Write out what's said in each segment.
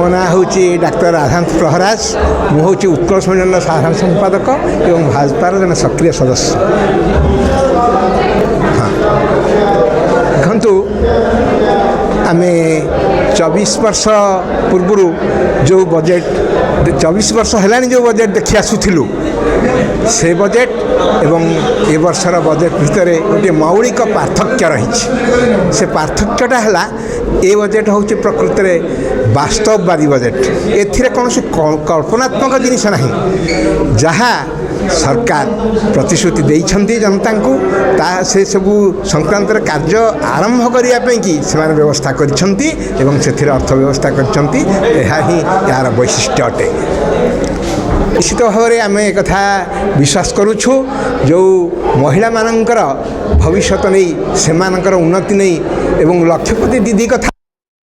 मो ना हूँ डाक्टर राधांत प्रहराज मु हूँ उत्कल सम्मेलन साधारण संपादक एवं भाजपार जन सक्रिय सदस्य। हाँ देखु आम 24 वर्ष पूर्व जो बजेट 24 वर्ष है जो बजेट देखी आसुलू से बजेट एवं ए वर्षर बजेट भितर गोटे मौलिक पार्थक्य रही से पार्थक्यटा है ए बजेट हूँ प्रकृत में वास्तववादी बजेट एथिरे कौन कल्पनात्मक जिनिस ना जहाँ सरकार प्रतिश्रुति देइछन्ति जनता को ता से सबू संक्रांत कार्य आरंभ करने की से व्यवस्था करिछन्ति एवं से अर्थ व्यवस्था करिछन्ति यह ही यार वैशिष्ट्य अटे। निश्चित भाव में आम एक विश्वास करुछु जो महिला मानकर भविष्य नहीं से उन्नति नहीं एवं लक्षपति दीदी कथा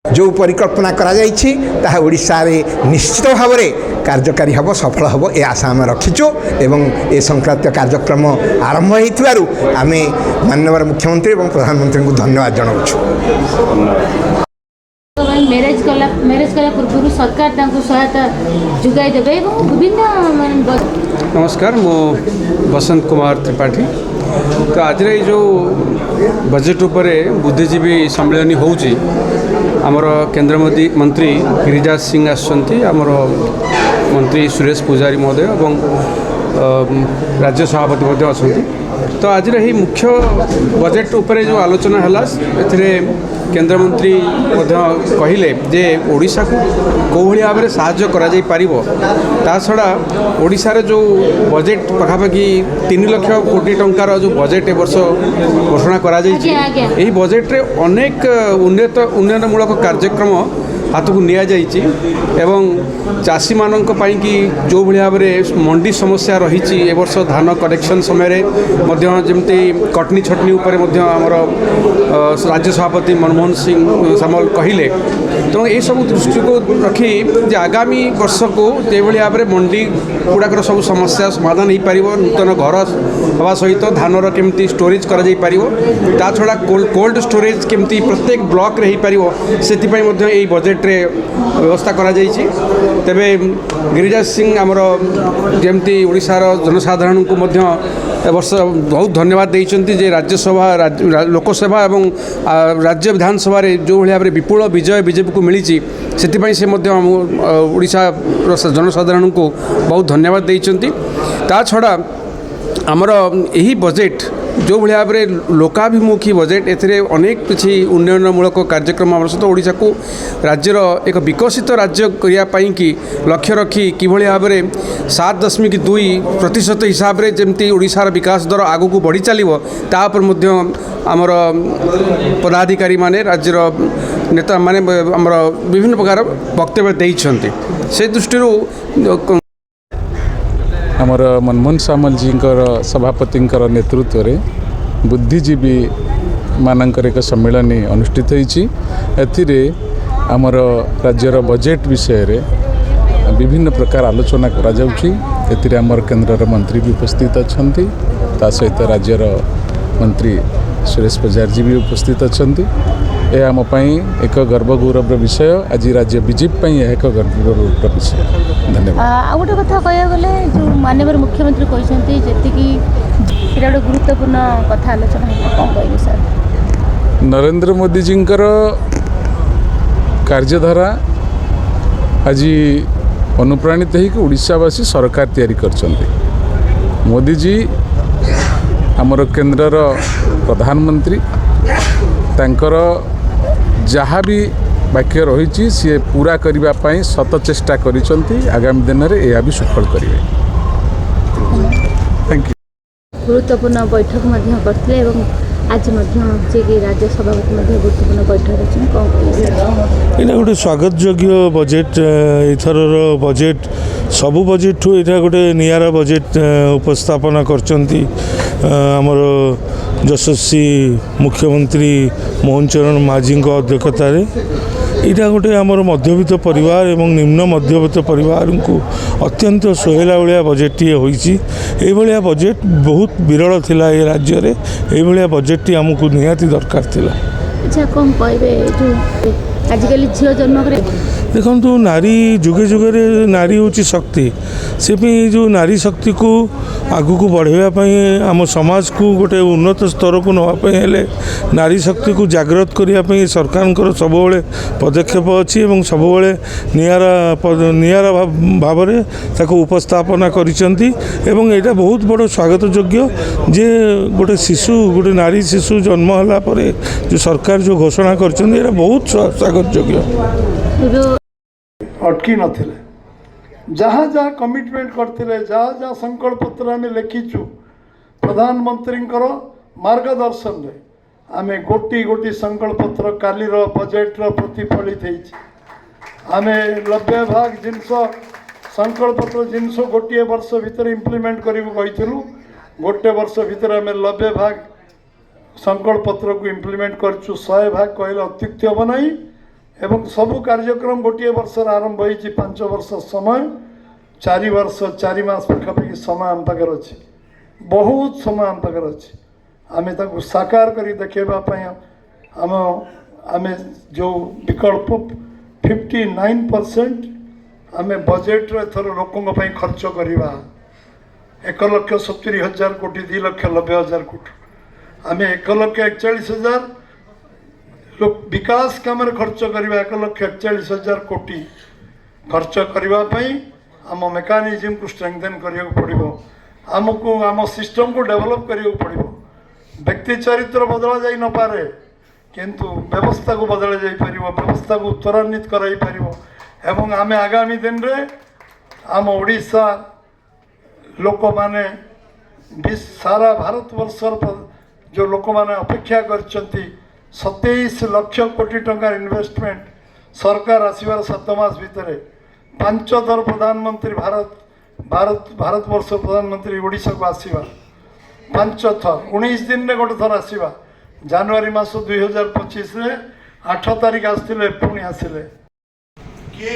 जो परिकल्पना करा जाइछि ताहा ओडिशा रे निश्चित भाव में कार्यकारी हम सफल हम ए आशा आम रखीचु एवं ए संक्रांत कार्यक्रम आरंभ होइथिबारु आमे माननीय मुख्यमंत्री एवं प्रधानमंत्री को धन्यवाद जनाउछु। मैरेज कला पूर्व सरकार सहायता जुगाई देबे विभिन्न। नमस्कार मो बसंत कुमार त्रिपाठी। तो आज जो बजेट उपरे बुद्धिजीवी सम्मेलन होउची आमर केंद्र मंत्री गिरिराज सिंह आसुचंती आमर मंत्री सुरेश पुजारी महोदय और राज्य सभापति महोदय अच्छा। तो आज ही मुख्य बजेट उपरे जो आलोचना है केंद्र मंत्री कहले जे ओडिशा को कौ भाव में साहाय्य करा जाई पारिबो ता छड़ा ओडिशा रे जो बजेट पखापाखि 3 लाख कोटी टंकार जो बजेट ए वर्ष घोषणा करा जाई एही बजेट रे अनेक उन्नयनमूलक कार्यक्रम हाथ को निया जाइछि एवं चाषी मानक पई कि जो भाव में मंडी समस्या रही ए वर्ष धान कलेक्शन समय जमती कटनी छटनी उपर आमर राज्य सभापति मनमोहन सिंह सामल कहले। तेणु ये सब दृष्टि को रखी जे आगामी वर्ष को जो भाव में मंडी गुड़ाक सब समस्या समाधान हो पार नूतन घर हवा सहित धानर केमती स्टोरेज करा जाई पारिबो ता छड़ा कोल्ड स्टोरेज केमती प्रत्येक ब्लॉक रे हो पारिबो सेति पई बजेट रे व्यवस्था करा जाइछि। तेबे गिरिराज सिंह आमर जमती ओडिशार जनसाधारण को मध्य वर्ष बहुत धन्यवाद देइछन्ति जे राज्यसभा लोकसभा एवं राज्य विधानसभा रे जो भाव में विपुल विजय बीजेपी को मिली से से ओडिशा जनसाधारण को बहुत धन्यवाद देइछन्ति। ता छड़ा आमर यही बजेट जो भाव में लोकाभिमुखी बजेट एथिरे अनेक किसी उन्नयनमूलक कार्यक्रम आवश्यक ओडिशा को राज्यर एक विकसित राज्य करने की लक्ष्य रखी कि भाव में 7.2% हिसाब से जमती ओडिशार विकास दर आगू को बढ़ी चलो तापर आमर पदाधिकारी माने राज्यर नेता माने आमर विभिन्न प्रकार वक्तव्य देइछन्ति से दृष्टि आमर मनमोहन सामल जी सभापति नेतृत्व में बुद्धिजीवी मानकर एक सम्मेलन अनुष्ठित होती आमर राज्यर बजेट विषय रे विभिन्न प्रकार आलोचना करा जाउछि। एथिरे आमर केंद्र मंत्री भी उपस्थित अछंती ता सहित राज्यर मंत्री सुरेश पुजारी जी भी उपस्थित अछंती। यह आम एक गर्व गौरव विषय आज राज्य बीजेपी एक गर्व गौरव विषय। धन्यवाद। गोटे कथा कह गले जो माननीय मुख्यमंत्री कहते जी गोटे गुरुत्वपूर्ण कथा आलोचना कौन कह सर। नरेंद्र मोदी जी कार्यधारा आज अनुप्राणित हो ओडिशावासी सरकार तैयारी करछन्ते। मोदी जी आमर केंद्रर प्रधानमंत्री तांकर जहाँ भी बाक्य रही सी पूरा करने सत चेष्टा करिसंती आगामी दिन में यह भी सफल करेंगे। Thank you. गुरुत्वपूर्ण बैठक करते आज राज्य सभापति गुरुत्वपूर्ण बैठक यहाँ गोटे स्वागत योग्य बजेट एथर बजेट सबू बजेट ठू यहाँ गोटे नियारा बजेट उपस्थापना करचंती आमर यशस्वी मुख्यमंत्री मोहन चरण माझी अध्यक्षतार यहाँ गोटे आमर मध्यवित्त परिवार एवं निम्न मध्यवित्त परिवार को अत्यंत सोहेला भाया बजेटटी होइछि। एभलिया बजेट बहुत विरल थिला ए राज्य रे एभलिया बजेटटी आमको निहाती दरकार थिला। अच्छा कौन कहबे जो आजिकल झील जन्म करे ଦେଖନ୍ତୁ ନାରୀ ଯୁଗେ ଯୁଗରେ ନାରୀ ହେଉଛି ଶକ୍ତି ସେପାଇଁ ଯେଉଁ ନାରୀ ଶକ୍ତିକୁ ଆଗକୁ ବଢ଼ାଇବା ପାଇଁ ଆମ ସମାଜକୁ ଗୋଟେ ଉନ୍ନତ ସ୍ତରକୁ ନେବା ପାଇଁ ହେଲେ ନାରୀ ଶକ୍ତିକୁ ଜାଗ୍ରତ କରିବା ପାଇଁ ସରକାରଙ୍କର ସବୁବେଳେ ପଦକ୍ଷେପ ଅଛି ଏବଂ ସବୁବେଳେ ନିଆରା ଭାବରେ ତାକୁ ଉପସ୍ଥାପନା କରିଛନ୍ତି ଏବଂ ଏଇଟା ବହୁତ ବଡ଼ ସ୍ୱାଗତଯୋଗ୍ୟ ଯେ ଗୋଟେ ନାରୀ ଶିଶୁ ଜନ୍ମ ହେଲା ପରେ ଯେଉଁ ସରକାର ଯେଉଁ ଘୋଷଣା କରିଛନ୍ତି ଏଇଟା ବହୁତ ସ୍ୱାଗତଯୋଗ୍ୟ। अटकी नथिले जहाँ जहाँ कमिटमेंट करथिले जहाँ जहाँ संकल्प पत्र आम लिखिचु प्रधानमंत्री मार्गदर्शन रे आमे गोटी गोटी संकल्प पत्र कालीर बजेट प्रतिफलित आम 90 भाग जिनस संकल्प पत्र जिनस गोटे वर्ष भितर इम्प्लीमेंट करूँ गोटे वर्ष भितर आम 90 भाग संकल्प पत्र को इम्प्लीमेंट करूँ 100 भाग कहले अत्युक्ति हम नहीं एवं सबू कार्यक्रम गोटे वर्ष आरंभ हो 5 वर्ष समय 4 वर्ष 4 मास पाखापाखि समय आम पाखे अच्छे बहुत समय आम पाखे अच्छे आम ताको साकार कर देखापी आम आम जो विकल्प 59% आम बजेट एथर लोकों खर्च करवा 1,70,000 कोटी 2,90,000 कोटी आम 1,41,000 विकास काम खर्च करवा 1,41,000 कोटी खर्च करने आम मेकानिजम को स्ट्रेंथन करिया पड़ो आमको आम सिस्टम को डेवलप करिया पड़ो व्यक्ति चरित्र बदला जाई न पारे किंतु व्यवस्था को बदला जाई परिवो व्यवस्था को त्वरान्वित कराई परिवो एवं आम आगामी दिन रे आम ओडिशा लोक माने सारा भारत वर्षर जो लोक माने अपेक्षा करचंती 27 लाख कोटी टंका इन्वेस्टमेंट सरकार आसबार 7 मास भितर 5 थर प्रधानमंत्री भारत वर्ष प्रधानमंत्री ओडिशा को आसवा 5 थर 19 दिन में गोटे थर आसवा जनवरी मास 2025 रे 8 तारीख आसते पुणी आसिले कि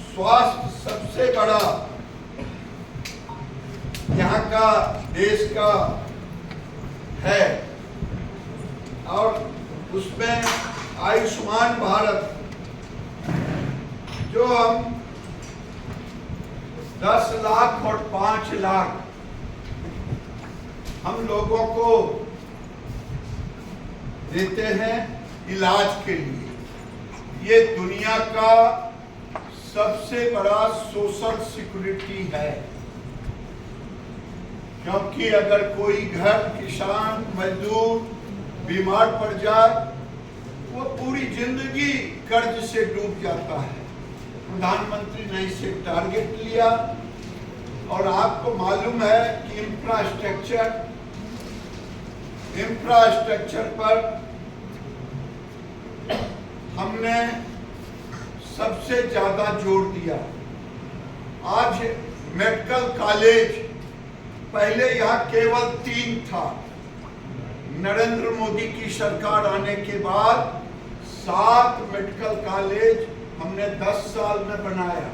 स्वास्थ्य सबसे बड़ा यहाँ का देश का है और उसमें आयुष्मान भारत जो हम 10 लाख और 5 लाख हम लोगों को देते हैं इलाज के लिए ये दुनिया का सबसे बड़ा सोशल सिक्योरिटी है क्योंकि अगर कोई घर किसान मजदूर बीमार पड़ जाए वो पूरी जिंदगी कर्ज से डूब जाता है। प्रधानमंत्री ने इसे टारगेट लिया और आपको मालूम है कि इंफ्रास्ट्रक्चर पर हमने सबसे ज्यादा जोर दिया। आज मेडिकल कॉलेज पहले यहाँ केवल 3 था, नरेंद्र मोदी की सरकार आने के बाद 7 मेडिकल कॉलेज हमने 10 साल में बनाया।